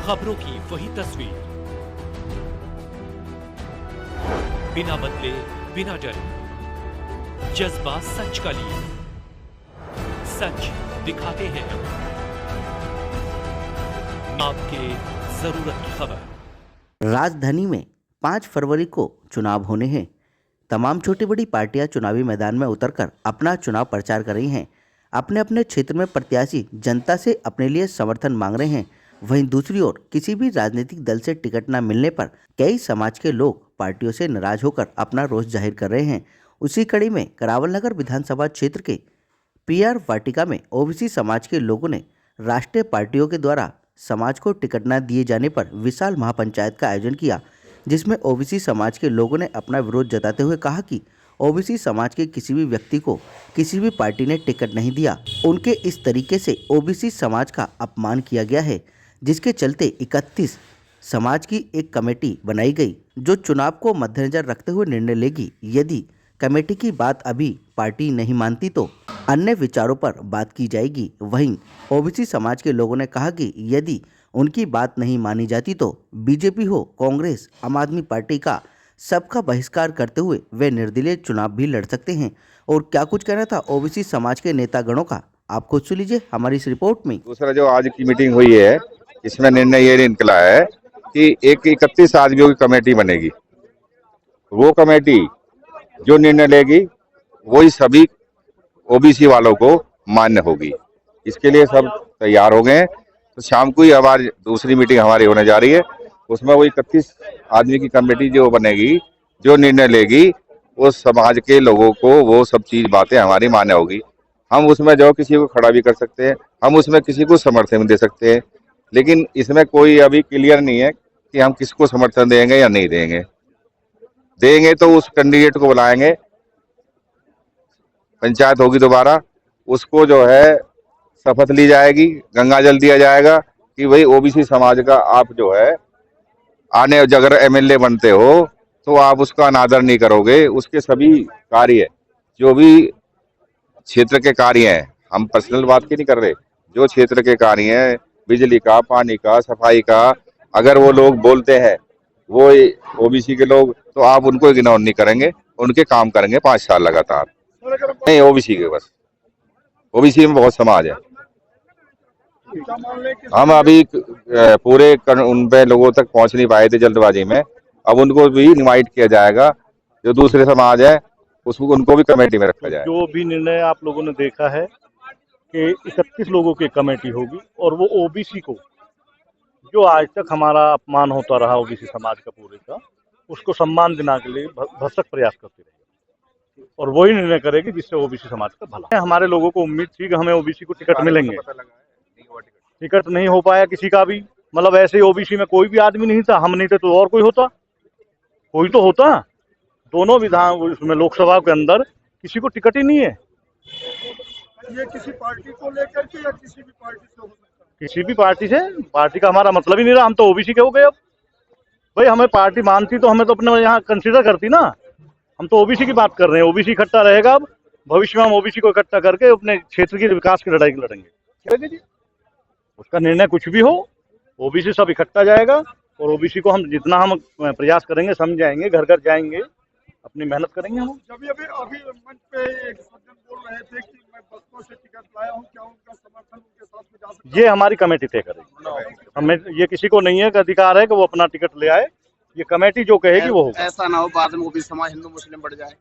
खबरों की वही तस्वीर, बिना बदले बिना डरे, जज्बा सच का लिए, सच दिखाते हैं आपके जरूरत की खबर। राजधानी में 5 फरवरी को चुनाव होने हैं। तमाम छोटी बड़ी पार्टियां चुनावी मैदान में उतरकर अपना चुनाव प्रचार कर रही हैं। अपने अपने क्षेत्र में प्रत्याशी जनता से अपने लिए समर्थन मांग रहे हैं। वहीं दूसरी ओर किसी भी राजनीतिक दल से टिकट न मिलने पर कई समाज के लोग पार्टियों से नाराज होकर अपना रोष जाहिर कर रहे हैं। उसी कड़ी में करावल नगर विधानसभा क्षेत्र के पीआर वाटिका में ओबीसी समाज के लोगों ने राष्ट्रीय पार्टियों के द्वारा समाज को टिकट न दिए जाने पर विशाल महापंचायत का आयोजन किया, जिसमें ओबीसी समाज के लोगों ने अपना विरोध जताते हुए कहा कि ओबीसी समाज के किसी भी व्यक्ति को किसी भी पार्टी ने टिकट नहीं दिया। उनके इस तरीके से ओबीसी समाज का अपमान किया गया है, जिसके चलते 31 समाज की एक कमेटी बनाई गई, जो चुनाव को मद्देनजर रखते हुए निर्णय लेगी। यदि कमेटी की बात अभी पार्टी नहीं मानती तो अन्य विचारों पर बात की जाएगी। वहीं ओबीसी समाज के लोगों ने कहा कि यदि उनकी बात नहीं मानी जाती तो बीजेपी हो, कांग्रेस, आम आदमी पार्टी का सबका बहिष्कार करते हुए वे निर्दलीय चुनाव भी लड़ सकते हैं। और क्या कुछ कहना था ओबीसी समाज के नेतागणों का, आप खुद सुन लीजिए हमारी इस रिपोर्ट में। दूसरा जो आज की मीटिंग हुई है, इसमें निर्णय ये निकला है कि एक 31 आदमियों की कमेटी बनेगी। वो कमेटी जो निर्णय लेगी वही सभी ओबीसी वालों को मान्य होगी। इसके लिए सब तैयार हो गए हैं। तो शाम को ही हमारी दूसरी मीटिंग हमारी होने जा रही है। उसमें वो 31 आदमी की कमेटी जो बनेगी, जो निर्णय लेगी, वो समाज के लोगों को वो सब चीज बातें हमारी मान्य होगी। हम उसमें जो किसी को खड़ा भी कर सकते हैं, हम उसमें किसी को समर्थन दे सकते हैं, लेकिन इसमें कोई अभी क्लियर नहीं है कि हम किसको समर्थन देंगे या नहीं देंगे। देंगे तो उस कैंडिडेट को बुलाएंगे, पंचायत होगी दोबारा, उसको जो है शपथ ली जाएगी, गंगा जल दिया जाएगा कि भाई ओबीसी समाज का आप जो है आने अगर एमएलए बनते हो तो आप उसका अनादर नहीं करोगे। उसके सभी कार्य जो भी क्षेत्र के कार्य हैं, हम पर्सनल बात की नहीं कर रहे, जो क्षेत्र के कार्य हैं, बिजली का, पानी का, सफाई का, अगर वो लोग बोलते हैं वो ओबीसी के लोग, तो आप उनको इग्नोर नहीं करेंगे, उनके काम करेंगे 5 साल लगातार। नहीं ओबीसी के, बस ओबीसी में बहुत समाज है। हम अभी पूरे उन पे लोगों तक पहुंच नहीं पाए थे जल्दबाजी में, अब उनको भी इनवाइट किया जाएगा। जो दूसरे समाज है उसको उनको भी कमेटी में रखा जाए। जो भी निर्णय आप लोगों ने देखा है कि 31 लोगों की कमेटी होगी और वो ओबीसी को, जो आज तक हमारा अपमान होता रहा ओबीसी समाज का पूरे का, उसको सम्मान देने के लिए भरसक प्रयास करती रहेगी और वही निर्णय करेगी जिससे ओबीसी समाज का भला। हमारे लोगों को उम्मीद थी कि हमें ओबीसी को टिकट मिलेंगे, टिकट नहीं हो पाया किसी का भी। मतलब ऐसे ओबीसी में कोई भी आदमी नहीं था, हम नहीं थे तो और कोई होता, कोई तो होता। दोनों विधान उसमें लोकसभा के अंदर किसी को टिकट ही नहीं है। ये किसी पार्टी को लेकर के या किसी भी पार्टी से हो सकता है? किसी भी पार्टी से, पार्टी का हमारा मतलब ही नहीं रहा। हम तो ओबीसी के हो गए। अब भाई हमें पार्टी मानती तो हमें तो अपने यहाँ कंसीडर करती ना। हम तो ओबीसी की बात कर रहे हैं। ओबीसी इकट्ठा रहेगा, अब भविष्य में हम ओबीसी को इकट्ठा करके अपने क्षेत्र की विकास की लड़ाई लड़ेंगे। उसका निर्णय कुछ भी हो, ओबीसी सब इकट्ठा जाएगा और ओबीसी को हम जितना हम प्रयास करेंगे, समझाएंगे, घर घर जाएंगे, अपनी मेहनत करेंगे। हम अभी मंच पे एक सज्जन बोल रहे थे कि मैं बसपा से टिकट लाया हूं, क्या उनका समर्थन उनके साथ में जा सकता है? ये हमारी कमेटी तय करेगी। हमें ये किसी को नहीं है कि अधिकार है कि वो अपना टिकट ले आए। ये कमेटी जो कहेगी वो होगा। ऐसा ना हो बाद में ओबीसी समाज हिंदू मुस्लिम बढ़ जाए।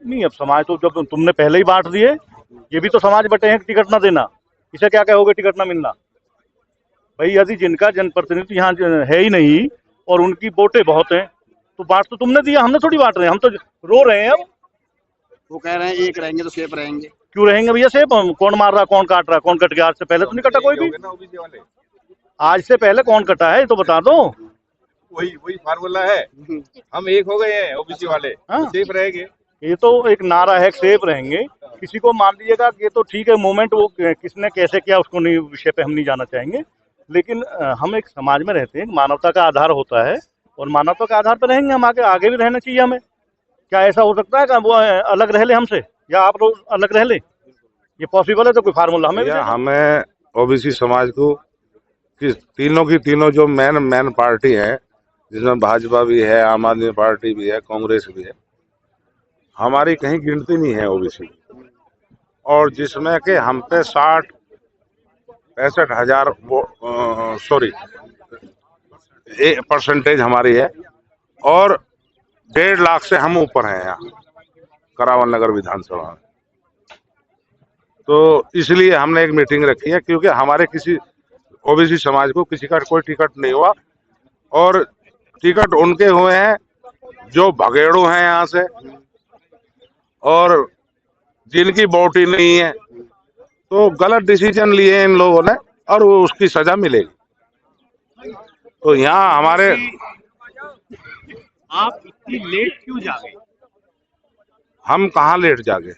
नहीं, अब समाज तो जब तुमने पहले ही बांट दिए, ये भी तो समाज बटे हैं टिकट ना देना। इसे क्या कहोगे टिकट ना मिलना? भाई यदि जिनका जनप्रतिनिधि यहाँ है ही नहीं और उनकी वोटें बहुत हैं तो बांट तो तुमने दिया, हमने थोड़ी बांट रहे हैं। हम तो रो रहे हैं। अब वो कह रहे हैं एक रहेंगे तो सेफ रहेंगे। क्यों रहेंगे भैया सेफ? कौन मार रहा, कौन काट रहा, कौन कट गया? आज से पहले तो नहीं कटा कोई भी। आज से पहले कौन कटा है तो बता दो। वही फार्मूला है, हम एक हो गए हैं ओबीसी वाले, सेफ रहेंगे। ये तो एक नारा है, सेफ रहेंगे। किसी को मान लीजिएगा ये तो ठीक है, मूवमेंट वो किसने कैसे किया उसको नहीं, विषय पे हम नहीं जाना चाहेंगे। लेकिन हम एक समाज में रहते हैं, मानवता का आधार होता है और मानवता के आधार पर रहेंगे हम। आगे भी रहना चाहिए हमें। क्या ऐसा हो सकता है कि वो अलग रह ले हमसे या आप लोग अलग रह ले? ये पॉसिबल है तो कोई फार्मूला हमें ओबीसी समाज को कि तीनों की तीनों जो मेन पार्टी है, जिसमें भाजपा भी है, आम आदमी पार्टी भी है, कांग्रेस भी है, हमारी कहीं गिनती नहीं है ओबीसी, और जिसमें कि हम पे 65,000 परसेंटेज हमारी है, और 1.5 लाख से हम ऊपर हैं यहाँ करावन नगर विधानसभा में। तो इसलिए हमने एक मीटिंग रखी है, क्योंकि हमारे किसी ओबीसी समाज को किसी का कोई टिकट नहीं हुआ, और टिकट उनके हुए हैं जो भगेड़ू हैं यहाँ से, और जिनकी वोट ही नहीं है। तो गलत डिसीजन लिए इन लोगों ने, और वो उसकी सजा मिलेगी। तो यहाँ हमारे आप इतनी लेट क्यों जागे? हम कहाँ लेट जागे,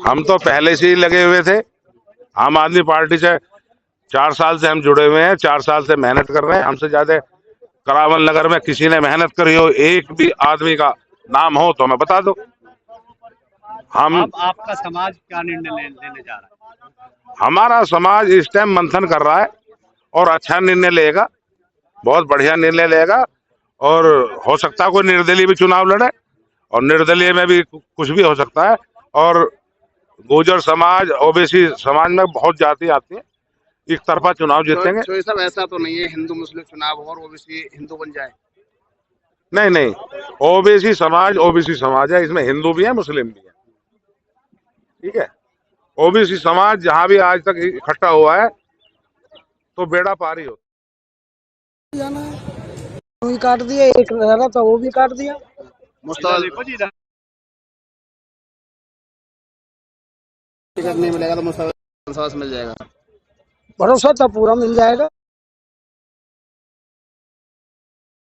हम तो पहले से ही लगे हुए थे। आम आदमी पार्टी से 4 साल से हम जुड़े हुए हैं, 4 साल से मेहनत कर रहे हैं। हमसे ज्यादा करावन नगर में किसी ने मेहनत करी हो, एक भी आदमी का नाम हो तो हमें बता दो। हम अब आपका समाज क्या निर्णय लेने जा रहा है? हमारा समाज इस टाइम मंथन कर रहा है, और अच्छा निर्णय लेगा, बहुत बढ़िया निर्णय लेगा। और हो सकता है कोई निर्दलीय भी चुनाव लड़े, और निर्दलीय में भी कुछ भी हो सकता है। और गुर्जर समाज, ओबीसी समाज में बहुत जाति आती है, एक तरफा चुनाव जीतेंगे। तो सब ऐसा तो नहीं है हिंदू मुस्लिम चुनाव और ओबीसी हिंदू बन जाए? नहीं, ओबीसी समाज है, इसमें हिंदू भी है, मुस्लिम भी है, ठीक है। ओबीसी समाज जहां भी आज तक इकट्ठा हुआ है तो बेड़ा पार ही होता। जाना वो भी काट दिया, एक रह रहा था वो भी काट दिया। मुस्तफा टिकट नहीं मिलेगा तो मुस्तफा से मिल जाएगा। भरोसा था पूरा मिल जाएगा।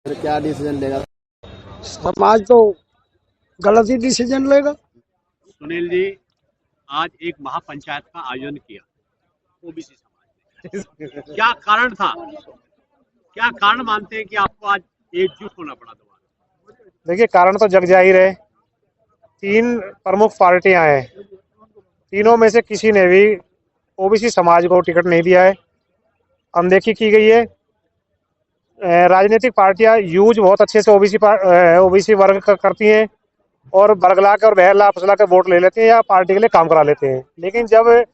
फिर क्या डिसीजन लेगा समाज तो गलत ही डिसीजन लेगा। सुनील जी, आज एक महापंचायत का आयोजन किया ओबीसी समाज ने, क्या कारण था? क्या कारण मानते हैं कि आपको आज एकजुट होना पड़ा दोबारा? देखिए, कारण तो जग जाहिर है। 3 प्रमुख पार्टियां हैं, तीनों में से किसी ने भी ओबीसी समाज को टिकट नहीं दिया है, अनदेखी की गई है। राजनीतिक पार्टियां यूज बहुत अच्छे से ओबीसी वर्ग का करती हैं, और बरगला के और बहला फसला के वोट ले लेते हैं या पार्टी के लिए काम करा लेते हैं। लेकिन जब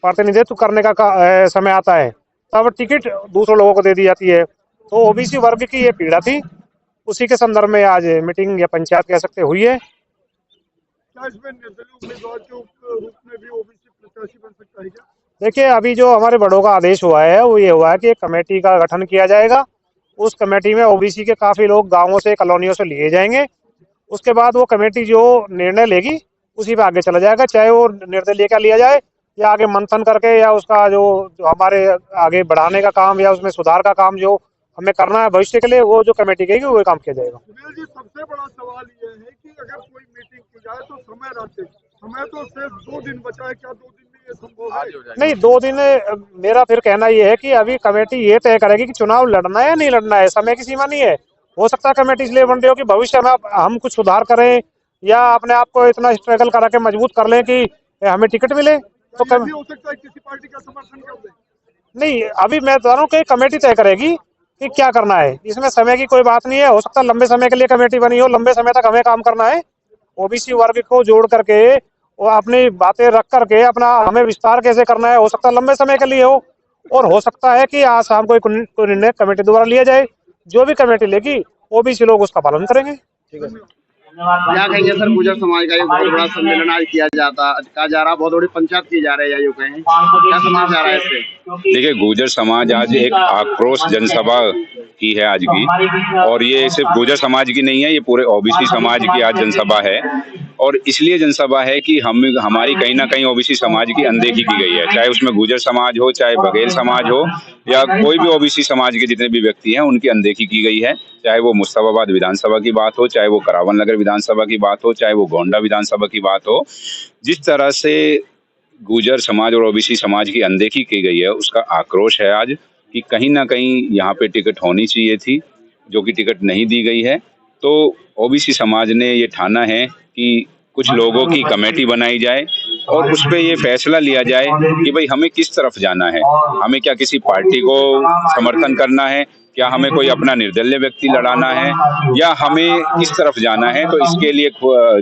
प्रतिनिधित्व करने का समय आता है तब टिकट दूसरों लोगों को दे दी जाती है। तो ओबीसी वर्ग की ये पीड़ा थी, उसी के संदर्भ में आज मीटिंग या पंचायत कह सकते हुई है। क्या इसमें निर्दलीय उम्मीदवार के रूप में भी ओबीसी प्रत्याशी बन सकता है क्या? देखिए, अभी जो हमारे बड़ों का आदेश हुआ है वो ये हुआ है कि एक कमेटी का गठन किया जाएगा। उस कमेटी में ओबीसी के काफी लोग गांवों से, कॉलोनियों से लिए जाएंगे। उसके बाद वो कमेटी जो निर्णय लेगी उसी पे आगे चला जाएगा, चाहे वो निर्दलीय का लिया जाए या आगे मंथन करके, या उसका जो हमारे आगे बढ़ाने का काम या उसमें सुधार का काम जो हमें करना है भविष्य के लिए, वो जो कमेटी कहेगी वो काम किया जाएगा। सुनील जी, सबसे बड़ा सवाल ये है कि अगर कोई मीटिंग की जाए तो समय तो सिर्फ 2 दिन बचा है, क्या 2 दिन में ये संभव है? नहीं, 2 दिन मेरा फिर कहना ये है कि अभी कमेटी ये तय करेगी कि चुनाव लड़ना है या नहीं लड़ना है। समय की सीमा नहीं है। हो सकता है कमेटी इसलिए बन रही हो कि भविष्य में हम कुछ सुधार करें या अपने आप को इतना स्ट्रगल करा के मजबूत कर लें कि हमें टिकट मिले। तो हो सकता है किसी पार्टी का समर्थन कर दे। नहीं, अभी मैं बता रहा हूँ कि कमेटी तय करेगी कि क्या करना है। इसमें समय की कोई बात नहीं है। हो सकता है लंबे समय के लिए कमेटी बनी हो, लंबे समय तक हमें काम करना है। ओबीसी वर्ग को जोड़ करके और अपनी बातें रख करके अपना हमें विस्तार कैसे करना है, हो सकता है लंबे समय के लिए हो, और हो सकता है कि आज शाम को कोई निर्णय कमेटी द्वारा लिया जाए। जो भी कमेटी लेगी ओबीसी लोग उसका पालन करेंगे। ठीक है। क्या कहेंगे सर, गुर्जर समाज का एक बहुत बड़ा सम्मेलन आज किया जा रहा, बहुत बड़ी पंचायत की जा रही है, यूं कहें, क्या समाज जा रहा है इससे? देखिए, गुर्जर समाज आज एक आक्रोश जनसभा की है आज की, और ये सिर्फ गुर्जर समाज की नहीं है, ये पूरे ओबीसी समाज की आज जनसभा है। और इसलिए जनसभा है कि हमारी कहीं ना कहीं ओबीसी समाज की अनदेखी की गई है, चाहे उसमें गुर्जर समाज हो, चाहे बघेल समाज हो, या कोई भी ओबीसी समाज के जितने भी व्यक्ति हैं उनकी अनदेखी की गई है। चाहे वो मुस्तफाबाद विधानसभा की बात हो, चाहे वो करावन नगर विधानसभा की बात हो, चाहे वो गोंडा विधानसभा की बात हो, जिस तरह से गुर्जर समाज और ओबीसी समाज की अनदेखी की गई है उसका आक्रोश है आज कि कहीं ना कहीं यहाँ पे टिकट होनी चाहिए थी, जो कि टिकट नहीं दी गई है। तो ओबीसी समाज ने ये ठाना है कि कुछ लोगों की कमेटी बनाई जाए और उस पे ये फैसला लिया जाए कि भाई हमें किस तरफ जाना है। हमें क्या किसी पार्टी को समर्थन करना है, क्या हमें कोई अपना निर्दलीय व्यक्ति लड़ाना है, या हमें किस तरफ जाना है। तो इसके लिए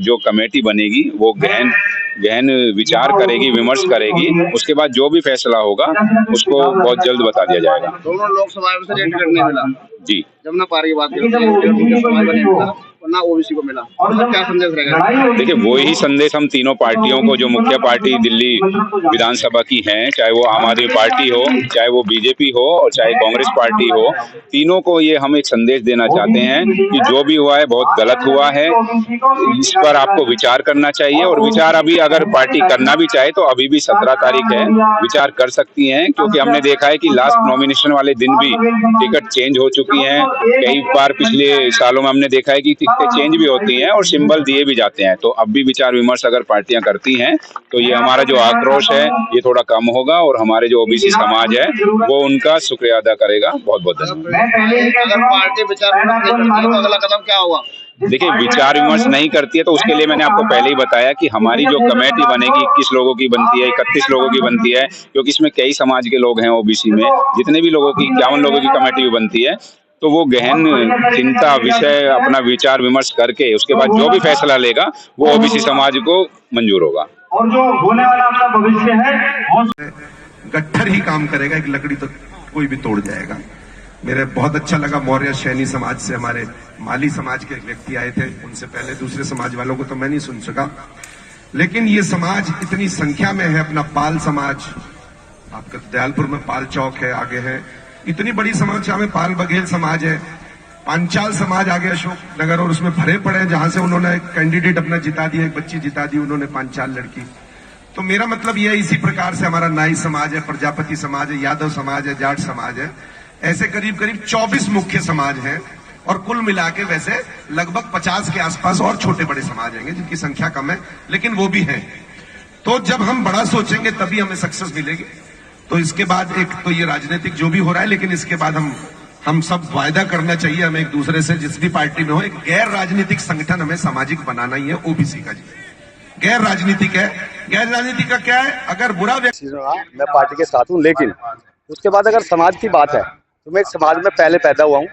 जो कमेटी बनेगी वो गहन विचार करेगी, विमर्श करेगी। उसके बाद जो भी फैसला होगा उसको बहुत जल्द बता दिया जाएगा। दोनों लोकसभा में से टिकट नहीं मिला जी, जब ना पार्टी की बात करते ना ओबीसी को मिला, तो क्या संदेश रहेगा? देखिए वही संदेश हम तीनों पार्टियों को, जो मुख्य पार्टी दिल्ली विधानसभा की हैं, चाहे वो आम आदमी पार्टी हो, चाहे वो बीजेपी हो और चाहे कांग्रेस पार्टी हो, तीनों को ये हम एक संदेश देना चाहते हैं कि जो भी हुआ है बहुत गलत हुआ है। इस पर आपको विचार करना चाहिए और विचार अभी अगर पार्टी करना भी चाहे तो अभी भी 17 तारीख है, विचार कर सकती हैं। क्योंकि हमने देखा है कि लास्ट नॉमिनेशन वाले दिन भी टिकट चेंज हो चुकी हैं। कई बार पिछले सालों में हमने देखा है कि टिकटें चेंज भी होती हैं और सिंबल दिए भी जाते हैं। तो अब भी विचार विमर्श अगर पार्टियां करती हैं तो ये हमारा जो आक्रोश है ये थोड़ा कम होगा और हमारे जो ओबीसी समाज है वो उनका शुक्रिया अदा करेगा। बहुत बहुत धन्यवाद। अगर पार्टी विचार विमर्श नहीं करती है तो अगला कदम क्या होगा? देखिए विचार विमर्श नहीं करती है तो उसके लिए मैंने आपको पहले ही बताया कि हमारी जो कमेटी बनेगी 21 लोगों की बनती है, 31 लोगों की बनती है, क्योंकि इसमें कई समाज के लोग हैं। ओबीसी में जितने भी लोगों की 51 लोगों की कमेटी भी बनती है। तो वो गहन चिंता विषय अपना विचार विमर्श करके उसके बाद जो भी फैसला लेगा वो ओबीसी समाज को मंजूर होगा। और जो होने वाला अपना भविष्य है वो गट्ठर ही काम करेगा, एक लकड़ी तो कोई भी तोड़ जाएगा। मेरे बहुत अच्छा लगा, मौर्य सैनी समाज से हमारे माली समाज के एक व्यक्ति आए थे। उनसे पहले दूसरे समाज वालों को तो मैं नहीं सुन सका, लेकिन ये समाज इतनी संख्या में है। अपना पाल समाज, आपका दयालपुर में पाल चौक है, आगे है इतनी बड़ी समाज में पाल बघेल समाज है, पांचाल समाज आगे अशोक नगर और उसमें भरे पड़े हैं, जहां से उन्होंने एक कैंडिडेट अपना जिता दिया, एक बच्ची जिता दी उन्होंने, पांचाल लड़की। तो मेरा मतलब यह है, इसी प्रकार से हमारा नाई समाज है, प्रजापति समाज है, यादव समाज है, जाट समाज है। ऐसे करीब करीब 24 मुख्य समाज हैं और कुल मिला के वैसे लगभग 50 के आसपास और छोटे बड़े समाज हैं जिनकी संख्या कम है, लेकिन वो भी हैं। तो जब हम बड़ा सोचेंगे तभी हमें सक्सेस मिलेगी। तो इसके बाद एक तो ये राजनीतिक जो भी हो रहा है, लेकिन इसके बाद हम सब वायदा करना चाहिए हमें एक दूसरे से, जिस भी पार्टी में हो, एक गैर राजनीतिक संगठन हमें सामाजिक बनाना ही है ओबीसी का। जी गैर राजनीतिक है। गैर राजनीतिक का क्या है? अगर बुरा व्यक्ति, मैं पार्टी के साथ हूँ, लेकिन उसके बाद अगर समाज की बात है तो मैं एक समाज में पहले पैदा हुआ हूँ,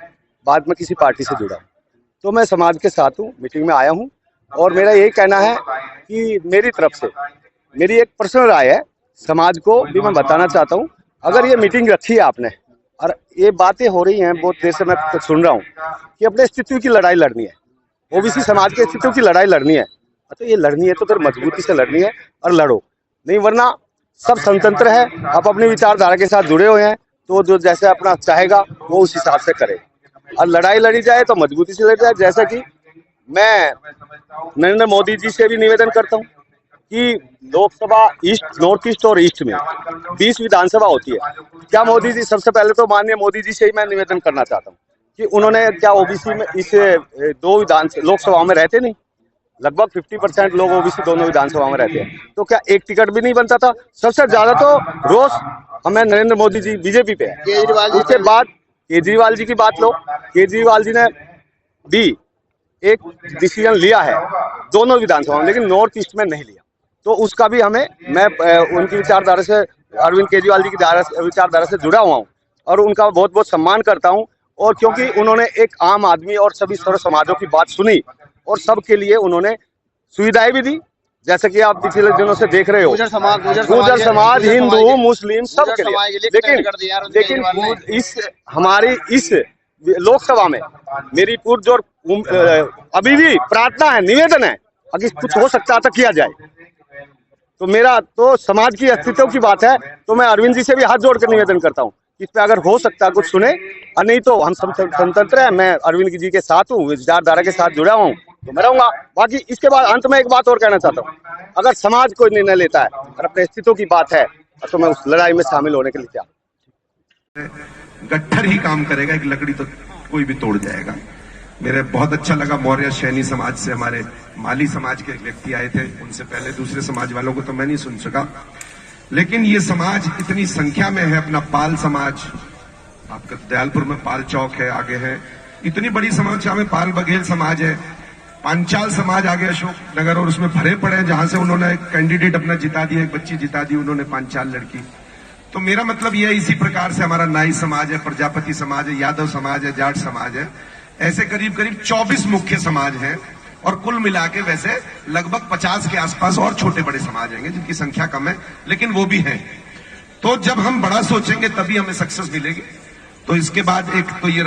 बाद में किसी पार्टी से जुड़ा हूँ। तो मैं समाज के साथ हूँ, मीटिंग में आया हूँ और मेरा यही कहना है कि मेरी तरफ से मेरी एक पर्सनल राय है, समाज को भी मैं बताना चाहता हूँ। अगर ये मीटिंग रखी है आपने और ये बातें हो रही हैं, बहुत देर से मैं सुन रहा हूँ कि अपने अस्तित्व की लड़ाई लड़नी है, ओबीसी समाज के अस्तित्व की लड़ाई लड़नी है, तो ये लड़नी है तो फिर मजबूती से लड़नी है और लड़ो, नहीं वरना सब स्वतंत्र है। आप अपनी विचारधारा के साथ जुड़े हुए हैं तो जो जैसे अपना चाहेगा वो उस हिसाब से करे और लड़ाई लड़ी जाए तो मजबूती से लड़ी जाए। जैसा कि मैं नरेंद्र मोदी जी से भी निवेदन करता हूँ कि लोकसभा ईस्ट, नॉर्थ ईस्ट और ईस्ट में 20 विधानसभा होती है। क्या मोदी जी, सबसे पहले तो माननीय मोदी जी से ही मैं निवेदन करना चाहता हूँ कि उन्होंने क्या ओबीसी में इस 2 लोकसभाओं में रहते नहीं, लगभग 50% लोग ओबीसी दोनों विधानसभा में रहते हैं, तो क्या एक टिकट भी नहीं बनता था? सबसे ज्यादा तो रोष हमें नरेंद्र मोदी जी बीजेपी पे है। उसके बाद केजरीवाल जी की बात लो, केजरीवाल जी ने भी एक डिसीजन लिया है दोनों विधानसभा में, लेकिन नॉर्थ ईस्ट में नहीं लिया। तो उसका भी हमें, मैं उनकी विचारधारा से, अरविंद केजरीवाल जी की विचारधारा से जुड़ा हुआ हूँ और उनका बहुत बहुत सम्मान करता हूँ। और क्योंकि उन्होंने एक आम आदमी और सभी सर्व समाजों की बात सुनी और सबके लिए उन्होंने सुविधाएं भी दी, जैसे कि आप पिछले दिनों से देख रहे हो, गुर्जर समाज, हिंदू, मुस्लिम सब के लिए। लेकिन इस हमारी इस लोकसभा में मेरी पुरजोर अभी भी प्रार्थना है, निवेदन है, अगर कुछ हो सकता है तो किया जाए। तो मेरा तो समाज की अस्तित्व की बात है, तो मैं अरविंद जी से भी हाथ जोड़कर निवेदन करता हूँ इस पे अगर हो सकता है कुछ सुने, और नहीं तो हम सब स्वतंत्र है। मैं अरविंद जी के साथ हूँ, विचारधारा के साथ जुड़ा हूँ तो मैं रहूंगा। बाकी इसके बाद अंत में एक बात और कहना चाहता हूँ, अगर समाज कोई निर्णय लेता है और अपने अस्तित्व की बात है तो मैं उस लड़ाई में शामिल होने के लिए तैयार। गट्ठर ही काम करेगा, एक लकड़ी तो कोई भी तोड़ जाएगा। मेरे बहुत अच्छा लगा, मौर्य सैनी समाज से हमारे माली समाज के एक व्यक्ति आए थे। उनसे पहले दूसरे समाज वालों को तो मैं नहीं सुन सका, लेकिन ये समाज इतनी संख्या में है। अपना पाल समाज, आपका दयालपुर में पाल चौक है, आगे है इतनी बड़ी समाज में पाल बघेल समाज है, पांचाल समाज आ गया अशोक नगर और उसमें भरे पड़े हैं, जहां से उन्होंने एक कैंडिडेट अपना जिता दिया, एक बच्ची जिता दी उन्होंने, पांचाल लड़की। तो मेरा मतलब यह है, इसी प्रकार से हमारा नाई समाज है, प्रजापति समाज है, यादव समाज है, जाट समाज है, ऐसे करीब करीब 24 मुख्य समाज हैं और कुल मिला के वैसे लगभग 50 के आसपास और छोटे बड़े समाज हैं जिनकी संख्या कम है, लेकिन वो भी हैं। तो जब हम बड़ा सोचेंगे तभी हमें सक्सेस मिलेगी। तो इसके बाद एक तो ये